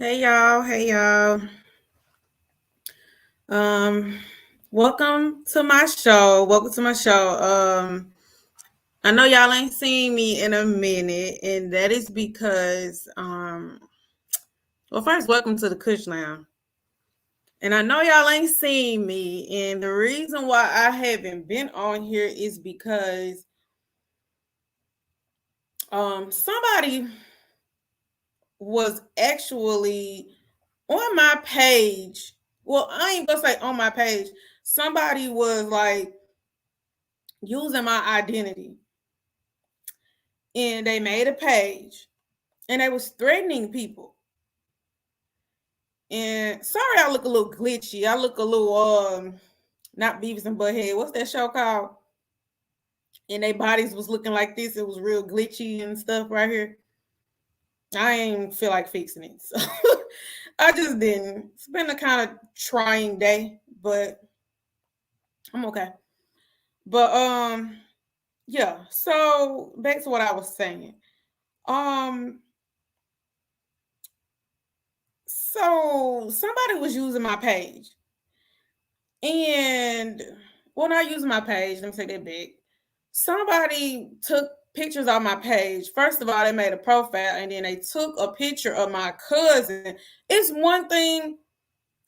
Hey y'all, hey y'all. Um, welcome to my show. Welcome to my show. I know y'all ain't seen me in a minute, and that is because well, first, welcome to the Kush Lounge. And I know y'all ain't seen me, and the reason why I haven't been on here is because somebody was actually on my page. Well, I ain't gonna say on my page. Somebody was like using my identity, and they made a page, and they was threatening people. And sorry, I look a little glitchy. I look a little not Beavis and Butthead. What's that show called? And their bodies was looking like this. It was real glitchy and stuff right here. I ain't feel like fixing it, so I just didn't. It's been a kind of trying day, but I'm okay. But yeah. So back to what I was saying. Um, so somebody was using my page, and well, not using my page. Let me take that back. Somebody took pictures on my page. First of all, they made a profile, and then they took a picture of my cousin. It's one thing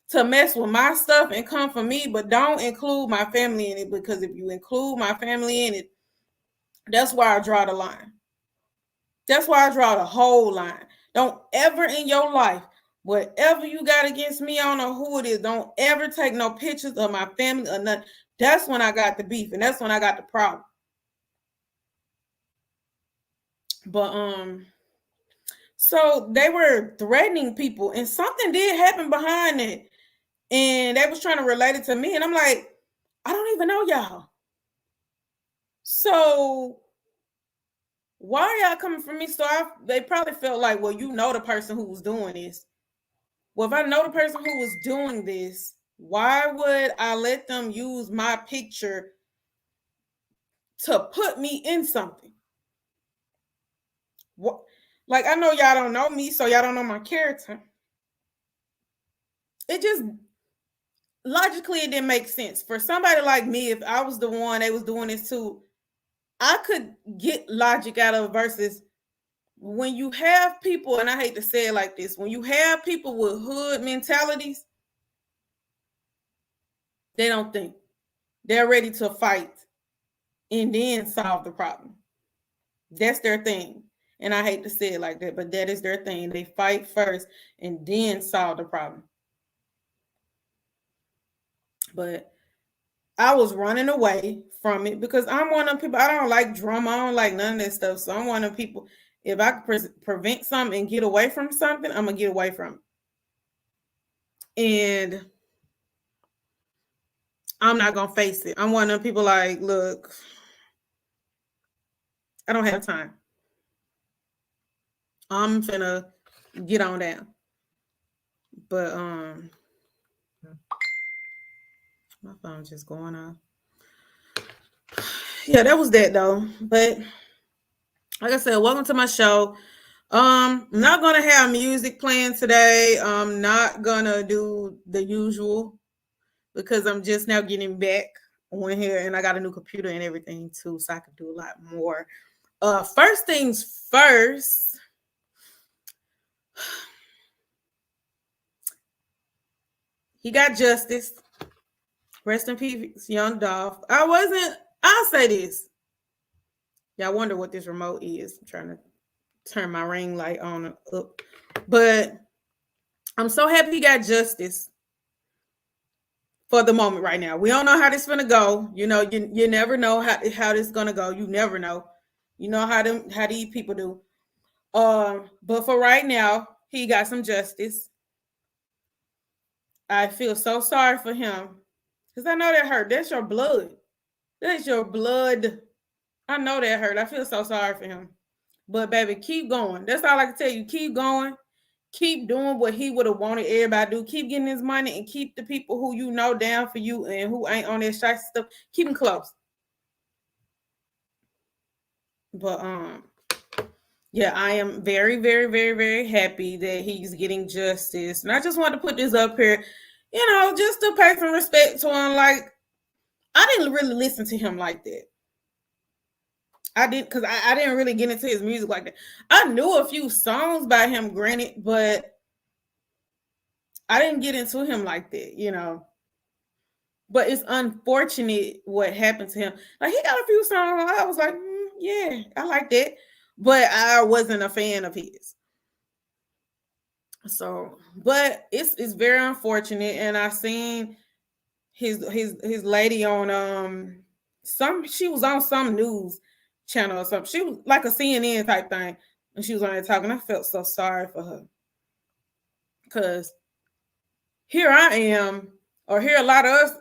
to mess with my stuff and come for me, but don't include my family in it, because if you include my family in it, that's where I draw the line. That's why I draw the whole line. Don't ever in your life, whatever you got against me, I don't know who it is, don't ever take no pictures of my family or nothing. That's when I got the beef, and that's when I got the problem. But so they were threatening people, and something did happen behind it. And they was trying to relate it to me, and I'm like, I don't even know y'all. So why are y'all coming for me? So they probably felt like, well, you know the person who was doing this. Well, if I know the person who was doing this, why would I let them use my picture to put me in something? What? Like, I know y'all don't know me, so y'all don't know my character. It just logically it didn't make sense for somebody like me. If I was the one they was doing this to, I could get logic out of it versus when you have people, and I hate to say it like this, when you have people with hood mentalities, they don't think. They're ready to fight and then solve the problem. That's their thing. And I hate to say it like that, but that is their thing. They fight first and then solve the problem. But I was running away from it because I'm one of the people, I don't like drama. I don't like none of that stuff. So I'm one of the people, if I could prevent something and get away from something, I'm going to get away from it. And I'm not going to face it. I'm one of the people like, look, I don't have time. I'm finna get on down. But my phone's just going off. Yeah, that was that though. But like I said, welcome to my show. I'm not gonna have music playing today. I'm not gonna do the usual because I'm just now getting back on here, and I got a new computer and everything too, so I can do a lot more. First things first. He got justice. Rest in peace, young Dolph. I'll say this. Y'all wonder what this remote is. I'm trying to turn my ring light on and up. But I'm so happy he got justice for the moment right now. We don't know how this is gonna go. You know, you never know how this is gonna go. You never know. You know how these people do. But for right now, he got some justice. I feel so sorry for him. Because I know that hurt. That's your blood. That's your blood. I know that hurt. I feel so sorry for him. But baby, keep going. That's all I can tell you. Keep going. Keep doing what he would have wanted everybody to do. Keep getting his money and keep the people who you know down for you and who ain't on that shot stuff. Keep them close. But Yeah, I am very, very, very, very happy that he's getting justice. And I just wanted to put this up here, just to pay some respect to him. Like, I didn't really listen to him like that. I didn't, because I didn't really get into his music like that. I knew a few songs by him, granted, but I didn't get into him like that. But it's unfortunate what happened to him. Like, he got a few songs, I was like, yeah, I like that. But I wasn't a fan of his. So, but it's very unfortunate. And I seen his lady on she was on some news channel or something. She was like a CNN type thing, and she was on there talking. I felt so sorry for her, because here I am, or here a lot of us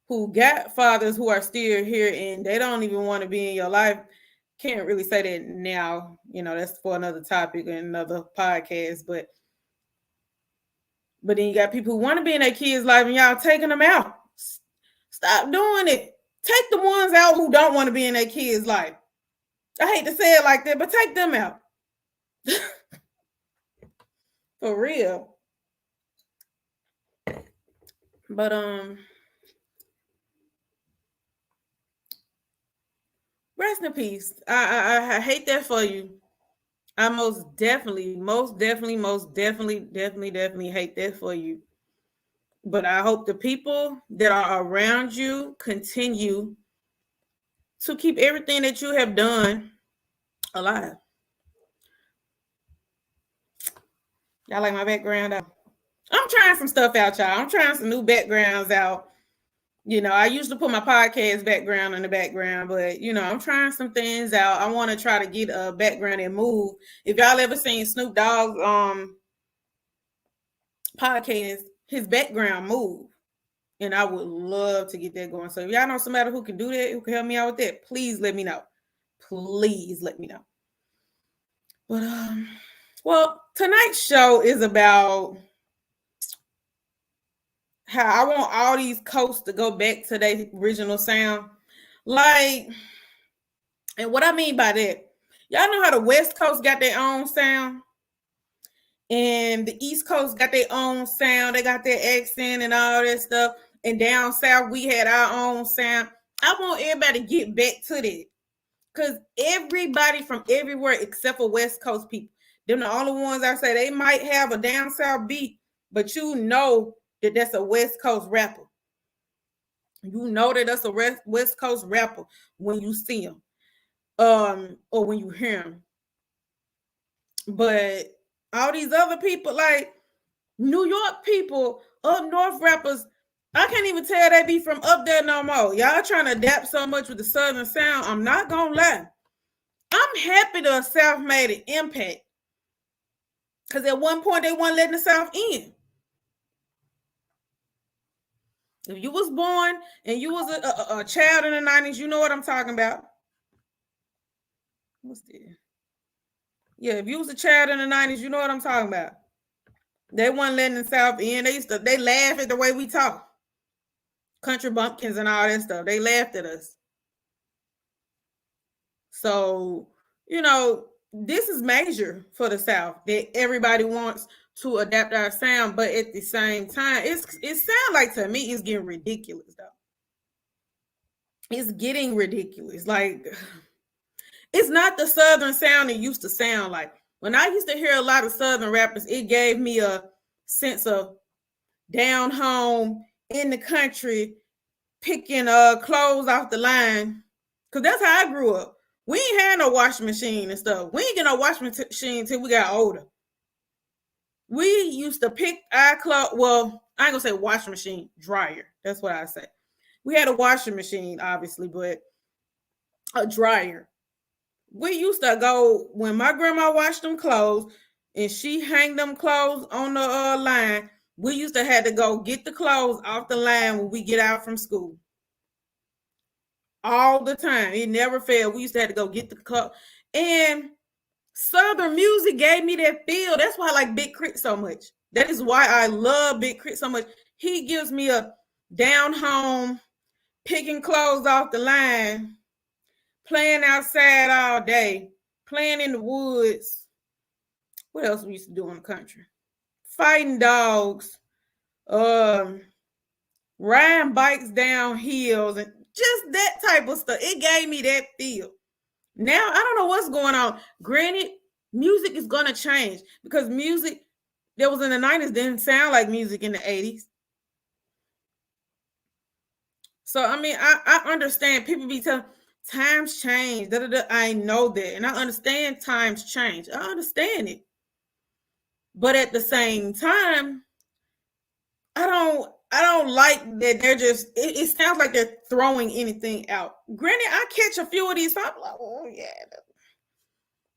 who got fathers who are still here and they don't even want to be in your life. Can't really say that now. That's for another topic and another podcast. But then you got people who want to be in their kids' life and y'all taking them out. Stop doing it. Take the ones out who don't want to be in their kids' life. I hate to say it like that, but take them out. For real. But rest in peace. I hate that for you. I most definitely hate that for you. But I hope the people that are around you continue to keep everything that you have done alive. Y'all like my background out? I'm trying some stuff out, y'all. I'm trying some new backgrounds out. I usually put my podcast background in the background, but I'm trying some things out. I want to try to get a background and move. If y'all ever seen Snoop Dogg's podcast, his background move. And I would love to get that going. So if y'all know somebody who can do that, who can help me out with that, please let me know. Please let me know. But well, tonight's show is about how I want all these coasts to go back to their original sound. Like, and what I mean by that, y'all know how the West Coast got their own sound and the East Coast got their own sound. They got their accent and all that stuff. And down south, we had our own sound. I want everybody to get back to that. Because everybody from everywhere except for West Coast people, they're the only ones I say they might have a down south beat, but you know that that's a West Coast rapper. You know that that's a West Coast rapper when you see him, or when you hear him. But all these other people, like New York people, up north rappers, I can't even tell they be from up there no more. Y'all trying to adapt so much with the Southern sound. I'm not gonna lie. I'm happy the South made an impact. Because at one point they weren't letting the South in. If you was born and you was a child in the 90s, you know what I'm talking about. What's this? Yeah, if you was a child in the 90s, you know what I'm talking about. They weren't letting the South in. They laugh at the way we talk. Country bumpkins and all that stuff. They laughed at us. So, this is major for the South that everybody wants to adapt our sound, but at the same time, it sounds like to me it's getting ridiculous though. It's getting ridiculous. Like, it's not the Southern sound it used to sound like. When I used to hear a lot of Southern rappers, it gave me a sense of down home in the country, picking clothes off the line. Cause that's how I grew up. We ain't had no washing machine and stuff. We ain't get no washing machine until we got older. We used to pick our clothes. Well, I ain't gonna say washing machine, dryer. That's what I say. We had a washing machine, obviously, but a dryer. We used to go when my grandma washed them clothes and she hang them clothes on the line. We used to have to go get the clothes off the line when we get out from school. All the time. It never failed. We used to have to go get the clothes. And Southern music gave me that feel. That's why I like Big Crit so much. That is why I love Big Crit so much. He gives me a down home, picking clothes off the line, playing outside all day. playing in the woods. What else we used to do in the country? Fighting dogs, um, riding bikes down hills, and just that type of stuff. It gave me that feel. Now I don't know what's going on. Granted, music is gonna change because music that was in the 90s didn't sound like music in the 80s. So I mean, I understand people be telling times change. Da, da, da. I know that, and I understand times change. I understand it, but at the same time, I don't like that they're just. It sounds like they're throwing anything out. Granted, I catch a few of these. I'm like, oh yeah,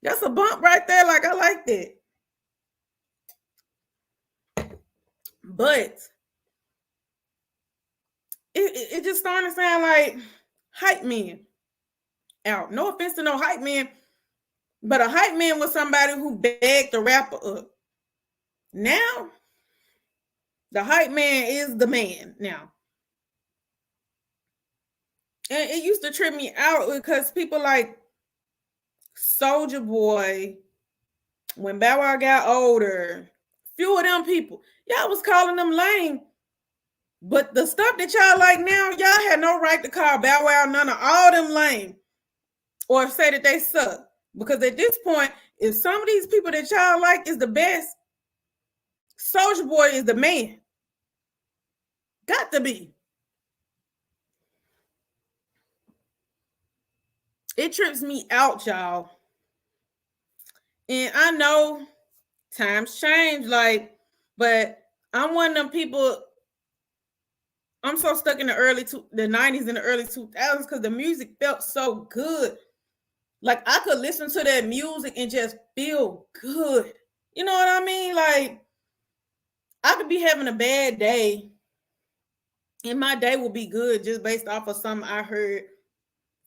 that's a bump right there. Like I like that, but it just starting to sound like hype men out. No offense to no hype men, but a hype man was somebody who begged the rapper up. Now, the hype man is the man now. And it used to trip me out because people like Soldier Boy, when Bow Wow got older, few of them people, y'all was calling them lame. But the stuff that y'all like now, y'all had no right to call Bow Wow none of all them lame or say that they suck. Because at this point, if some of these people that y'all like is the best, Soldier Boy is the man. Got to be. It trips me out, y'all. And I know times change, like, but I'm one of them people. I'm so stuck in the the 90s and the early 2000s because the music felt so good. Like I could listen to that music and just feel good. You know what I mean? Like I could be having a bad day and my day will be good just based off of something I heard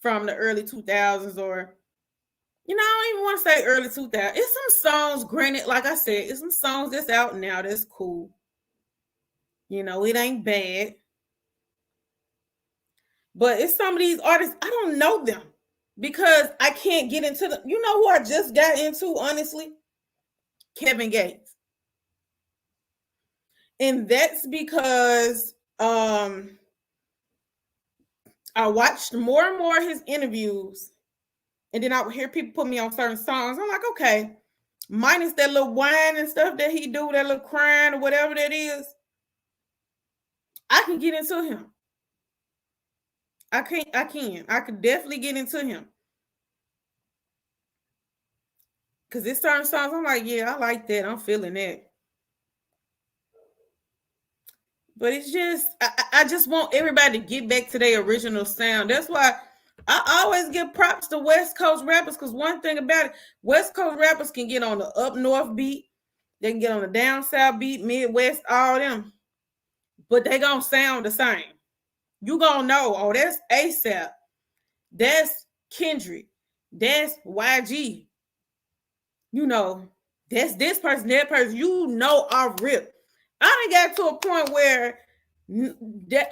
from the early 2000s or I don't even want to say early 2000s. It's some songs, granted, like I said, it's some songs that's out now that's cool. It ain't bad. But it's some of these artists, I don't know them because I can't get into them. You know who I just got into, honestly? Kevin Gates. And that's because I watched more and more his interviews. And then I would hear people put me on certain songs. I'm like, okay, minus that little whine and stuff that he do, that little crying or whatever that is, I can get into him. I could definitely get into him. Because there's certain songs, I'm like, yeah, I like that. I'm feeling that. But it's just, I just want everybody to get back to their original sound. That's why I always give props to West Coast rappers because one thing about it, West Coast rappers can get on the up north beat, they can get on the down south beat, Midwest, all them, but they gonna sound the same. You gonna know, oh, that's ASAP, that's Kendrick, that's YG. That's this person, that person. I rip. I done got to a point where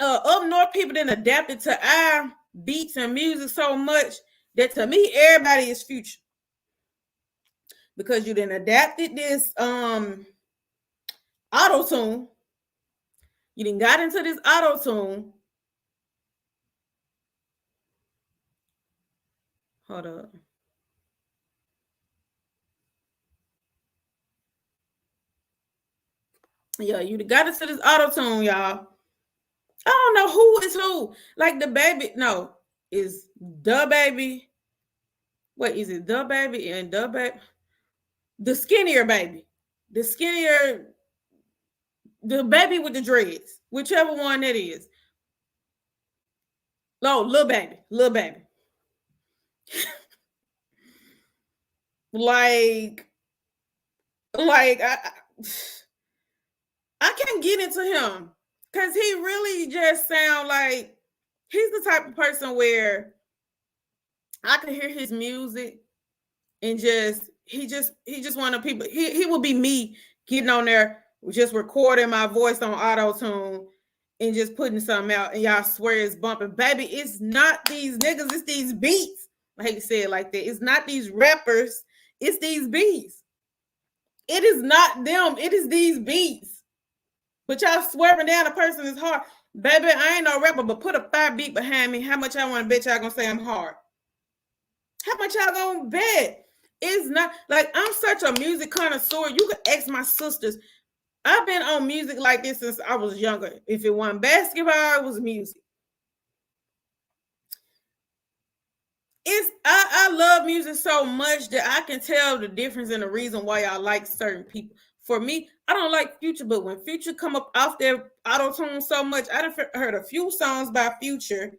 up north people done adapted to our beats and music so much that to me everybody is Future because you done adapted this auto tune. You done got into this auto tune. Hold up. Yeah, you got into this auto tune, y'all. I don't know who is who. Like the baby, no, is the baby. What is it? The baby and the baby. The skinnier baby. The skinnier, the baby with the dreads. Whichever one that is. No, little baby. Little baby. like I can't get into him because he really just sound like he's the type of person where I can hear his music and he just one of the people. He will be me getting on there just recording my voice on auto tune and just putting something out, and y'all swear it's bumping, baby. It's not these niggas, it's these beats. I hate to say it like that. It's not these rappers, it's these beats. It is not them, it is these beats. But y'all swearing down a person is hard. Baby, I ain't no rapper, but put a 5 beat behind me. How much y'all want to bet y'all gonna say I'm hard? How much y'all gonna bet? It's not like I'm such a music connoisseur. You could ask my sisters. I've been on music like this since I was younger. If it wasn't basketball, it was music. I love music so much that I can tell the difference and the reason why I like certain people. For me, I don't like Future, but when Future come up off their auto tune so much, I done heard a few songs by Future,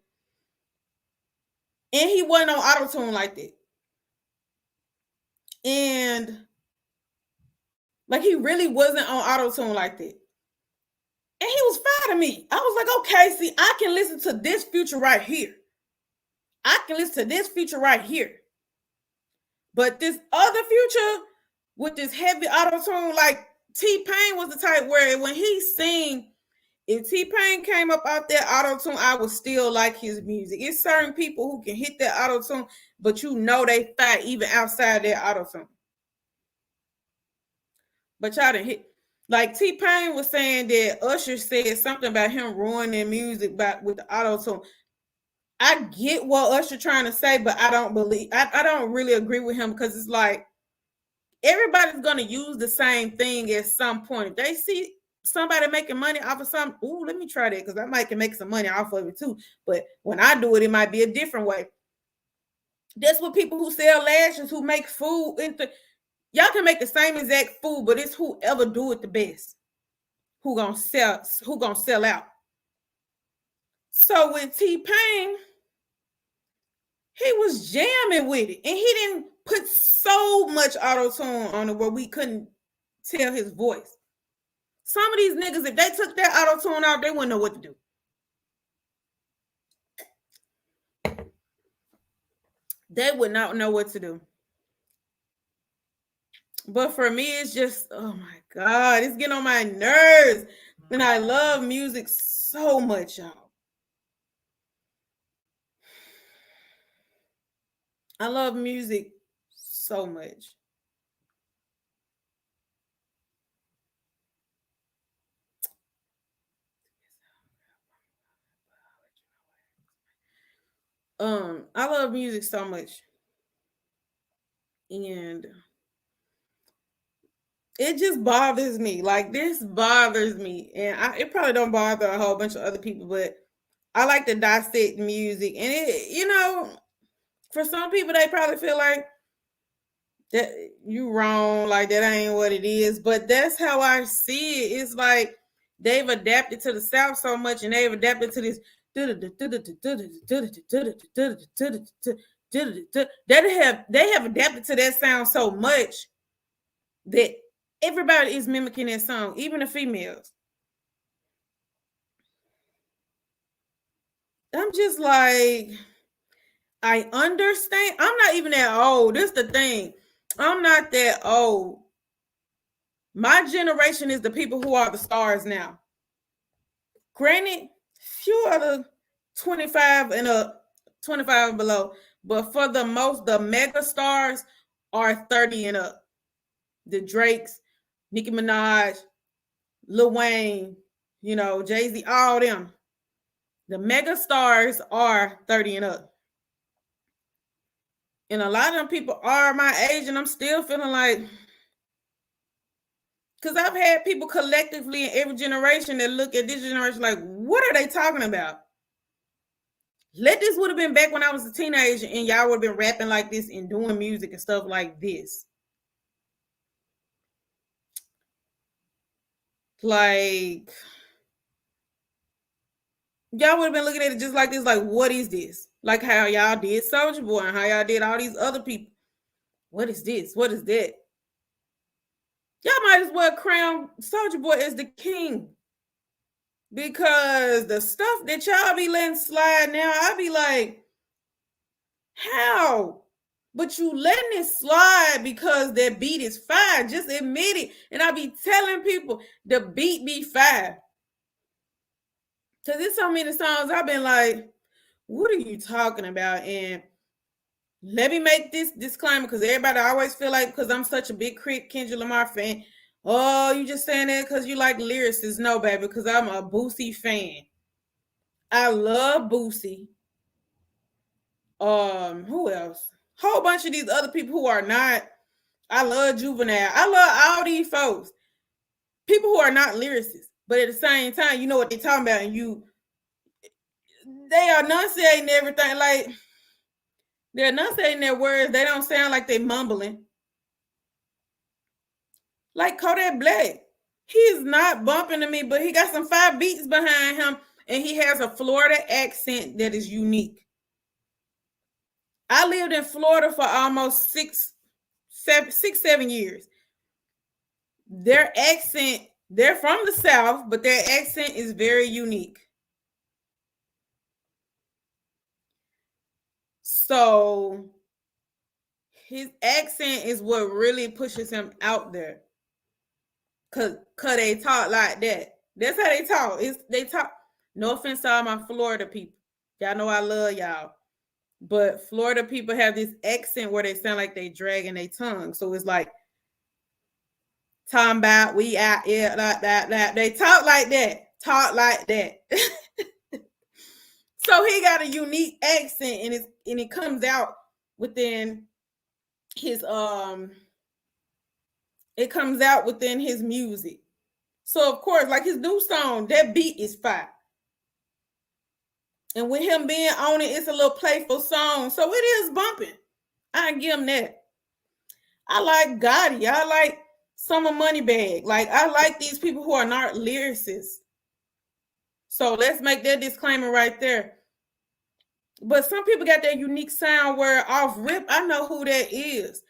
and he wasn't on auto tune like that. And like he really wasn't on auto tune like that. And he was fine to me. I was like, okay, see, I can listen to this Future right here. I can listen to this Future right here. But this other Future with this heavy auto tune, like T-Pain was the type where when he sing, if T-Pain came up out that auto tune, I would still like his music. It's certain people who can hit that auto tune, but you know they fight even outside their auto tune. But y'all didn't hit. Like T-Pain was saying that Usher said something about him ruining music with the auto tune. I get what Usher trying to say, but I don't really agree with him because it's like everybody's gonna use the same thing at some point. If they see somebody making money off of something, ooh, let me try that because I might can make some money off of it too. But when I do it, it might be a different way. That's what people who sell lashes, who make food, y'all can make the same exact food, but it's whoever do it the best who gonna sell out. So with T-Pain, he was jamming with it, and he didn't put so much auto tune on it where we couldn't tell his voice. Some of these niggas, if they took that auto tune out, they wouldn't know what to do. They would not know what to do. But for me, it's just, oh my God, it's getting on my nerves. And I love music so much, y'all. I love music so much. I love music so much. And it just bothers me. Like this bothers me. And it probably don't bother a whole bunch of other people, but I like to dissect music. And for some people, they probably feel like that you wrong, like that ain't what it is. But that's how I see it. It's like they've adapted to the South so much, and they've adapted to this. They have adapted to that sound so much that everybody is mimicking that song, even the females. I'm just like, I understand. I'm not even that old. This is the thing. I'm not that old. My generation is the people who are the stars now. Granted, few are the 25 and up, 25 and below, but for the most, the mega stars are 30 and up. The Drakes, Nicki Minaj, Lil Wayne, Jay-Z, all them. The mega stars are 30 and up. And a lot of them people are my age, and I'm still feeling like, because I've had people collectively in every generation that look at this generation like, what are they talking about? This would have been back when I was a teenager, and y'all would have been rapping like this and doing music and stuff like this. Like, y'all would have been looking at it just like this, like, what is this? Like how y'all did Soulja Boy and how y'all did all these other people. What is this? What is that? Y'all might as well crown Soulja Boy as the king. Because the stuff that y'all be letting slide now, I be like, how? But you letting it slide because that beat is fire. Just admit it. And I be telling people the beat be fire. Because there's so many songs I've been like, what are you talking about? And Let me make this disclaimer because everybody always feel like because I'm such a big Kendrick Lamar fan. Oh, you just saying that because you like lyricists? No, baby, because I'm a Boosie fan. I love Boosie. Who else? Whole bunch of these other people who are not. I love Juvenile. I love all these folks. People who are not lyricists, but at the same time, you know what they're talking about, and they are enunciating everything. Like they're enunciating their words. They don't sound like they mumbling. Like Kodak Black, he's not bumping to me, but he got some 5 beats behind him, and he has a Florida accent that is unique. I lived in Florida for almost 7 years. Their accent, they're from the South, but their accent is very unique. So his accent is what really pushes him out there. Cause they talk like that. That's how they talk. They talk. No offense to all my Florida people. Y'all know I love y'all. But Florida people have this accent where they sound like they dragging their tongue. So it's like talking about we out here like that. They talk like that. Talk like that. So he got a unique accent, and it comes out within his it comes out within his music. So of course, like his new song, that beat is fire. And with him being on it, it's a little playful song. So it is bumping. I give him that. I like Gotti. I like Summer Moneybag. Like I like these people who are not lyricists. So let's make that disclaimer right there. But some people got that unique sound where off rip, I know who that is.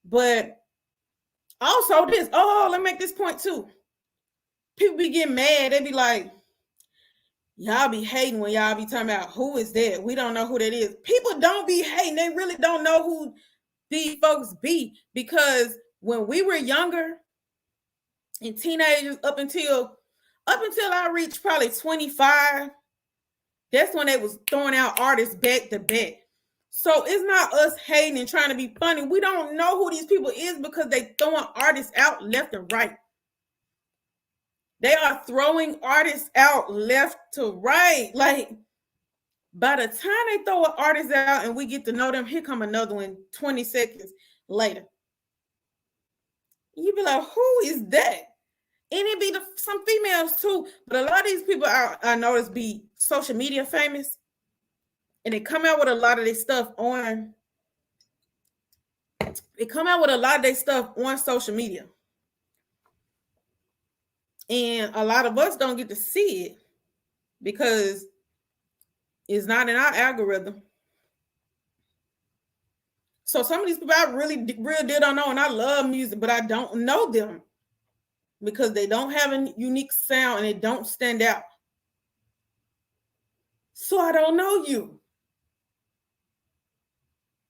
But also this, let me make this point too. People be getting mad. They be like, y'all be hating when y'all be talking about who is that? We don't know who that is. People don't be hating. They really don't know who these folks be. Because when we were younger and teenagers up until I reached probably 25, that's when they was throwing out artists back to back. So it's not us hating and trying to be funny. We don't know who these people is because they throwing artists out left and right. They are throwing artists out left to right. Like by the time they throw an artist out and we get to know them, here come another one 20 seconds later. You be like, who is that? And it be some females too. But a lot of these people I notice be social media famous. And they come out with a lot of their stuff on. They come out with a lot of their stuff on social media. And a lot of us don't get to see it because it's not in our algorithm. So some of these people I really don't know, and I love music, but I don't know them because they don't have a unique sound and they don't stand out. So I don't know you.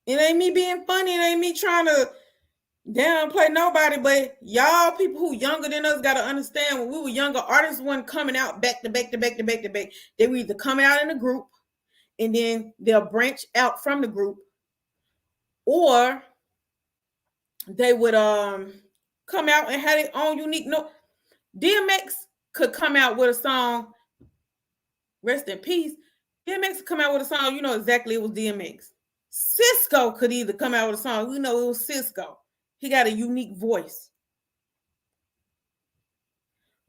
It ain't me being funny. It ain't me trying to downplay nobody, but y'all people who younger than us got to understand when we were younger, artists weren't coming out back to back to back to back to back. They were either coming out in a group and then they'll branch out from the group, or they would come out and have their own unique note. DMX could come out with a song, rest in peace. DMX could come out with a song, you know exactly it was DMX. Cisco could either come out with a song, we know it was Cisco. He got a unique voice.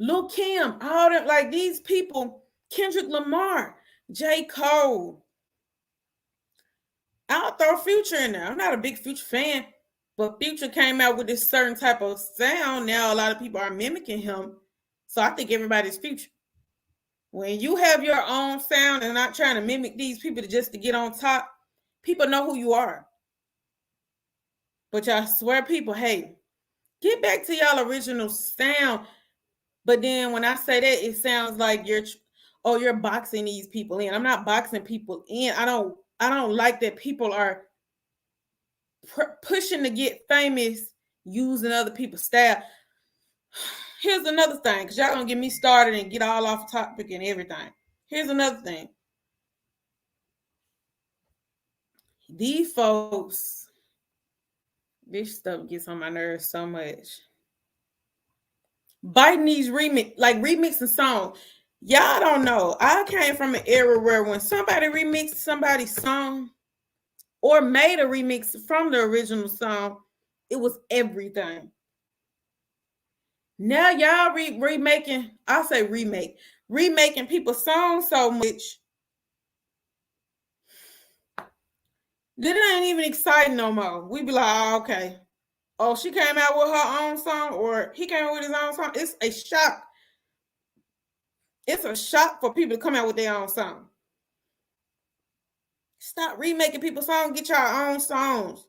Lil Kim, all that, like these people, Kendrick Lamar, J. Cole. I'll throw Future in there. I'm not a big Future fan, but Future came out with this certain type of sound. Now a lot of people are mimicking him. So I think everybody's Future. When you have your own sound and not trying to mimic these people just to get on top, people know who you are. But y'all swear people, hey, get back to y'all original sound. But then when I say that, it sounds like you're boxing these people in. I'm not boxing people in. I don't like that people are pushing to get famous using other people's style. Here's another thing, because y'all gonna get me started and get all off topic and everything. Here's another thing. These folks, this stuff gets on my nerves so much. Biting these remixing songs. Y'all don't know. I came from an era where when somebody remixed somebody's song or made a remix from the original song, it was everything. Now y'all remaking, I say remaking people's songs so much that it ain't even exciting no more. We be like, oh, okay. Oh, she came out with her own song, or he came out with his own song. It's a shock. It's a shock for people to come out with their own song. Stop remaking people's songs. Get your own songs.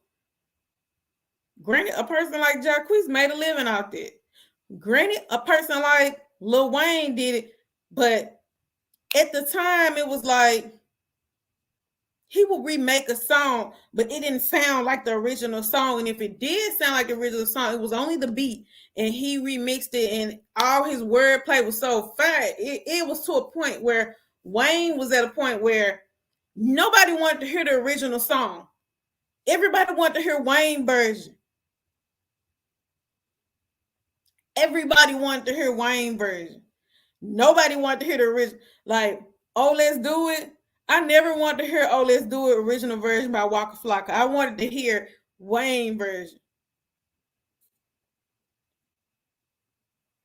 Granted, a person like Jacquees made a living out there. Granted, a person like Lil Wayne did it, but at the time it was like he would remake a song, but it didn't sound like the original song. And if it did sound like the original song, it was only the beat, and he remixed it, and all his wordplay was so fat. It was to a point where Wayne was at a point where nobody wanted to hear the original song. Everybody wanted to hear Wayne version. Everybody wanted to hear Wayne version. Nobody wanted to hear the original. Like, oh, let's do it. I never wanted to hear, oh, let's do it original version by Waka Flocka. I wanted to hear Wayne version.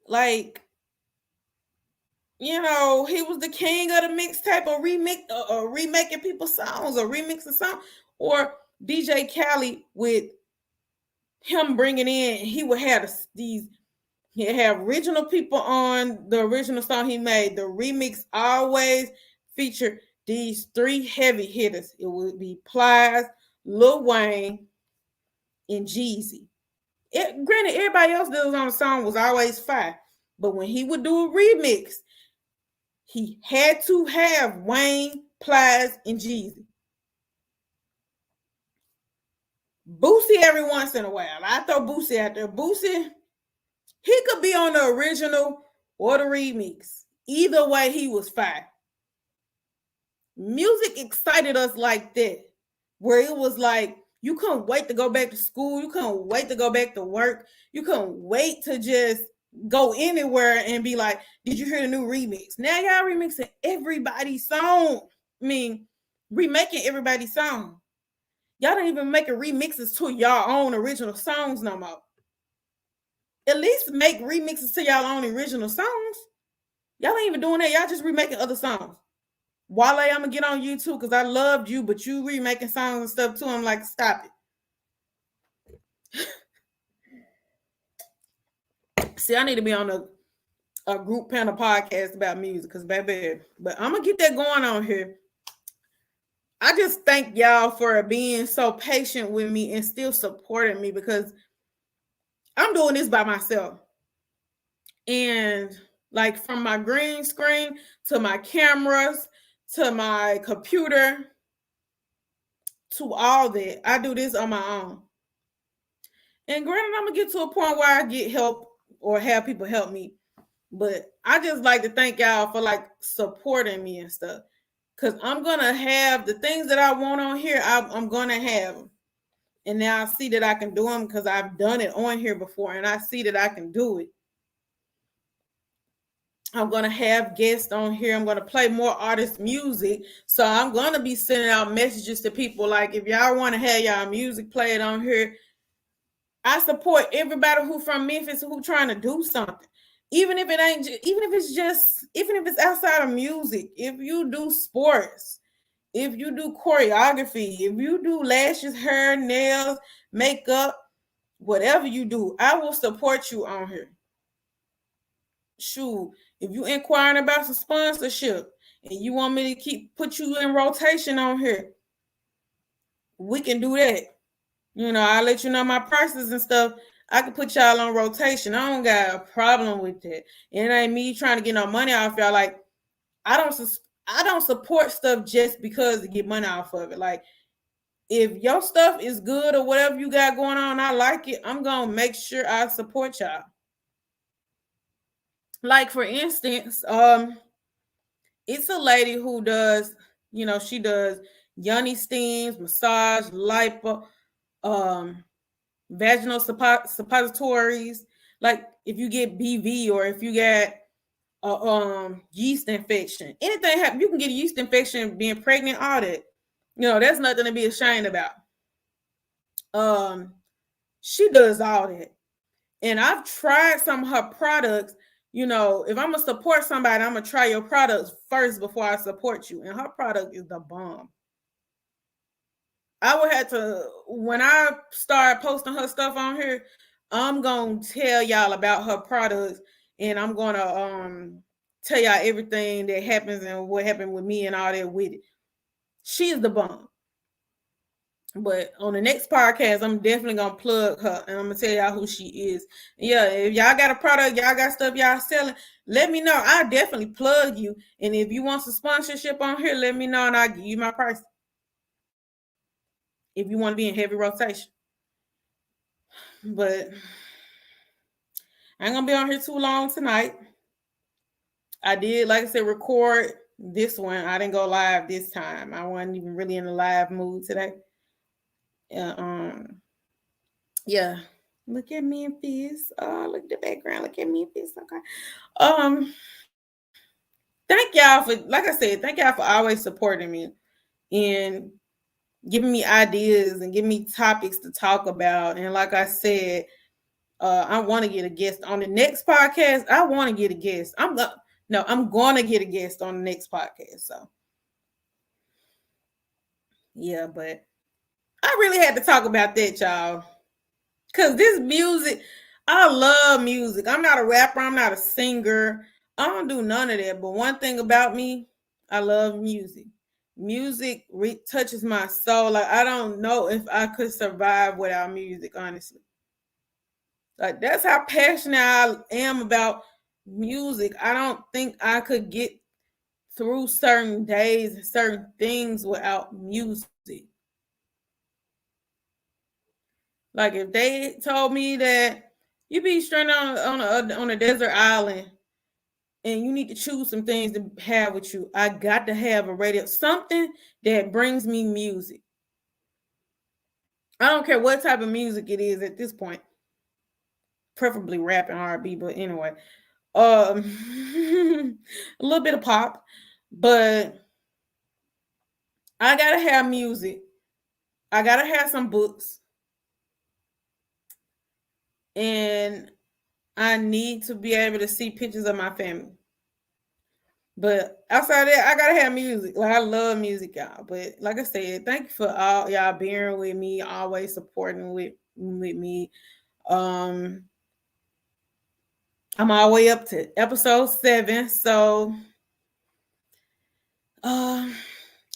Like, you know, he was the king of the mixtape or remaking people's songs or remixing songs. Or DJ Khaled with him bringing in, he would have these. He'd have original people on the original song he made. The remix always featured these three heavy hitters. It would be Plies, Lil Wayne, and Jeezy. Granted, everybody else that was on the song was always fire. But when he would do a remix, he had to have Wayne, Plies, and Jeezy. Boosie every once in a while. I throw Boosie out there. Boosie, he could be on the original or the remix. Either way, he was fine. Music excited us like that, where it was like you couldn't wait to go back to school. You couldn't wait to go back to work. You couldn't wait to just go anywhere and be like, did you hear the new remix? Now y'all remixing everybody's song. I mean, remaking everybody's song. Y'all don't even make remixes to y'all own original songs no more. At least make remixes to y'all own original songs. Y'all ain't even doing that. Y'all just remaking other songs. Wale, I'm gonna get on you too because I loved you, but you remaking songs and stuff too. I'm like, stop it. See, I need to be on a group panel podcast about music because baby, but I'm gonna get that going on here. I just thank y'all for being so patient with me and still supporting me because I'm doing this by myself. And like from my green screen to my cameras to my computer to all that, I do this on my own. And granted, I'm gonna get to a point where I get help or have people help me. But I just like to thank y'all for like supporting me and stuff. Cause I'm gonna have the things that I want on here, I'm gonna have them. And now I see that I can do them because I've done it on here before and I see that I can do it. I'm going to have guests on here. I'm going to play more artist music. So I'm going to be sending out messages to people like, if y'all want to have y'all music played on here, I support everybody who from Memphis who trying to do something. Even if it ain't, even if it's outside of music, if you do sports, if you do choreography, if you do lashes, hair, nails, makeup, whatever you do, I will support you on here. Shoot, if you inquiring about some sponsorship and you want me to put you in rotation on here, we can do that. You know, I'll let you know my prices and stuff. I can put y'all on rotation. I don't got a problem with that. It ain't me trying to get no money off y'all. Like, I don't support stuff just because to get money off of it. Like, if your stuff is good or whatever you got going on, I like it, I'm gonna make sure I support y'all. Like for instance, it's a lady who does, she does yoni steams, massage, lipo, um, vaginal suppositories. Like if you get BV or if you get a yeast infection, anything happen, you can get a yeast infection being pregnant. All that, that's nothing to be ashamed about. Um, she does all that, and I've tried some of her products. If I'm gonna support somebody, I'm gonna try your products first before I support you. And her product is the bomb. I would have to, when I start posting her stuff on here, I'm gonna tell y'all about her products, and I'm gonna tell y'all everything that happens and what happened with me and all that with it. She is the bomb. But on the next podcast, I'm definitely gonna plug her and I'm gonna tell y'all who she is. Yeah, if y'all got a product, y'all got stuff y'all selling, let me know. I'll definitely plug you. And if you want some sponsorship on here, let me know and I'll give you my price. If you want to be in heavy rotation. But I ain't gonna be on here too long tonight. I did, like I said, record this one. I didn't go live this time. I wasn't even really in the live mood today. Yeah. Look at Memphis. Oh, look at the background. Look at Memphis. Okay. Thank y'all for, like I said, thank y'all for always supporting me and giving me ideas and giving me topics to talk about. And like I said, I want to get a guest on the next podcast. I want to get a guest. I'm going to get a guest on the next podcast. So, yeah, but I really had to talk about that, y'all. Because this music, I love music. I'm not a rapper. I'm not a singer. I don't do none of that. But one thing about me, I love music. Music touches my soul. Like, I don't know if I could survive without music, honestly. Like, that's how passionate I am about music. I don't think I could get through certain days and certain things without music. Like if they told me that you be stranded on a desert island and you need to choose some things to have with you, I got to have a radio, something that brings me music. I don't care what type of music it is at this point, preferably rap and R&B, but anyway, a little bit of pop, but I gotta have music. I gotta have some books, and I need to be able to see pictures of my family. But outside that, I gotta have music. Like I love music, y'all. But like I said, thank you for all y'all bearing with me, always supporting with me. I'm all the way up to episode 7. So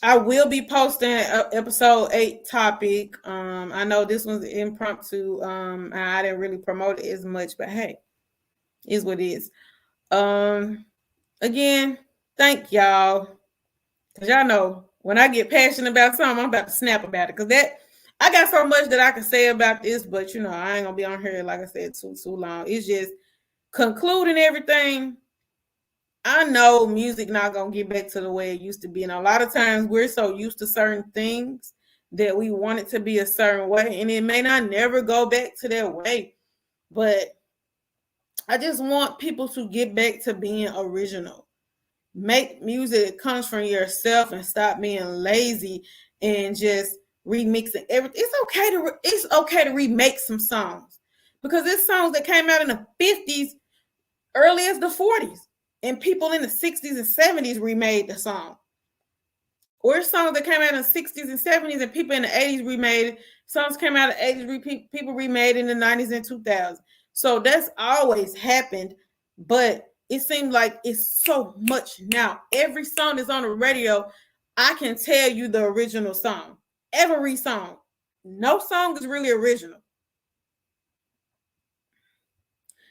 I will be posting episode 8 topic. I know this one's impromptu. I didn't really promote it as much, but hey, is what it is. Again, thank y'all. Cause y'all know when I get passionate about something, I'm about to snap about it. Cause I got so much that I can say about this, but I ain't gonna be on here, like I said, too long. It's just concluding everything. I know music not gonna get back to the way it used to be. And a lot of times we're so used to certain things that we want it to be a certain way. And it may not never go back to that way. But I just want people to get back to being original. Make music that comes from yourself and stop being lazy and just remixing everything. It's okay to remake some songs because it's songs that came out in the 50s, early as the 40s, and people in the 60s and 70s remade the song. Or songs that came out in the 60s and 70s and people in the 80s remade it. Songs came out in the 80s, people remade in the 90s and 2000s. So that's always happened, but it seems like it's so much now. Every song that's on the radio, I can tell you the original song. Every song. No song is really original.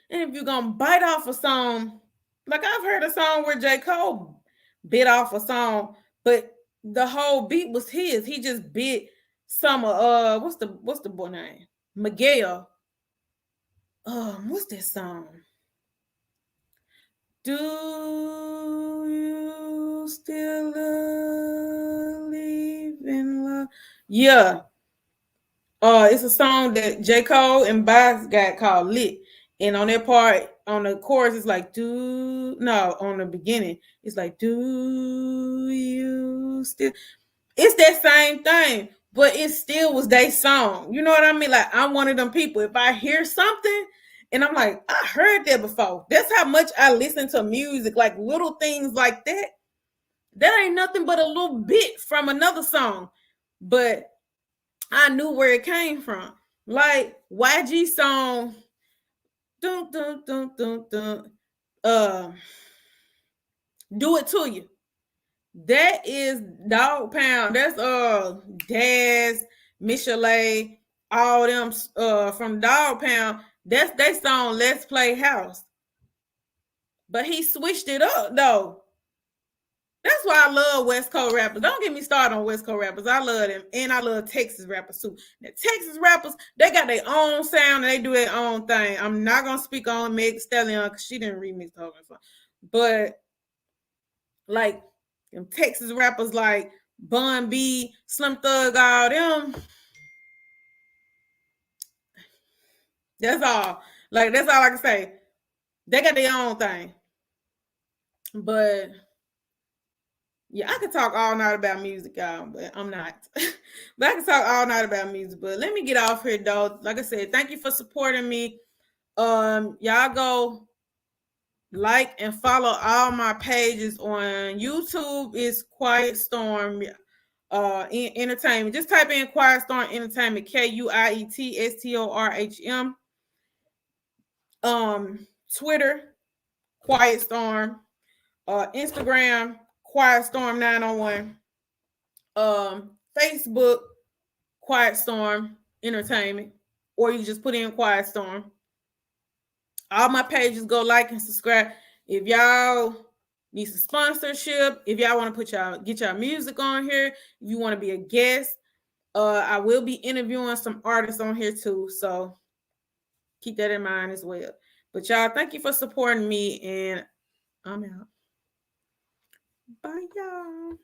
And if you're going to bite off a song, like I've heard a song where J. Cole bit off a song, but the whole beat was his. He just bit some of what's the boy name? Miguel. What's that song? Do you still believe in Yeah. It's a song that J. Cole and Bias got called Lit. And on that part, on the chorus, it's like, do no, on the beginning, it's like, do you still? It's that same thing, but it still was their song. You know what I mean? Like, I'm one of them people. If I hear something and I'm like, I heard that before. That's how much I listen to music, like little things like that. That ain't nothing but a little bit from another song. But I knew where it came from. Like YG song, dun, dun, dun, dun, dun, uh, do it to you. That is Dog Pound. That's Daz, Michelet, all them from Dog Pound. That's their song Let's Play House. But he switched it up though. That's why I love West Coast rappers. Don't get me started on West Coast rappers. I love them. And I love Texas rappers too. The Texas rappers, they got their own sound and they do their own thing. I'm not going to speak on Meg Stallion because she didn't remix the whole song. But like them Texas rappers like Bun B, Slim Thug, all them, that's all. Like, that's all I can say. They got their own thing. But yeah, I could talk all night about music, y'all, but I'm not. But I can talk all night about music. But let me get off here, though. Like I said, thank you for supporting me. Y'all go like and follow all my pages on YouTube. Is Quiet Storm Entertainment. Just type in Quiet Storm Entertainment, KUIETSTORHM. Twitter, Quiet Storm. Instagram, Quiet Storm 901. Facebook, Quiet Storm Entertainment, or you just put in Quiet Storm. All my pages, go like and subscribe. If y'all need some sponsorship, if y'all want to get y'all music on here, if you want to be a guest, I will be interviewing some artists on here too. So keep that in mind as well. But y'all, thank you for supporting me, and I'm out. Bye, y'all.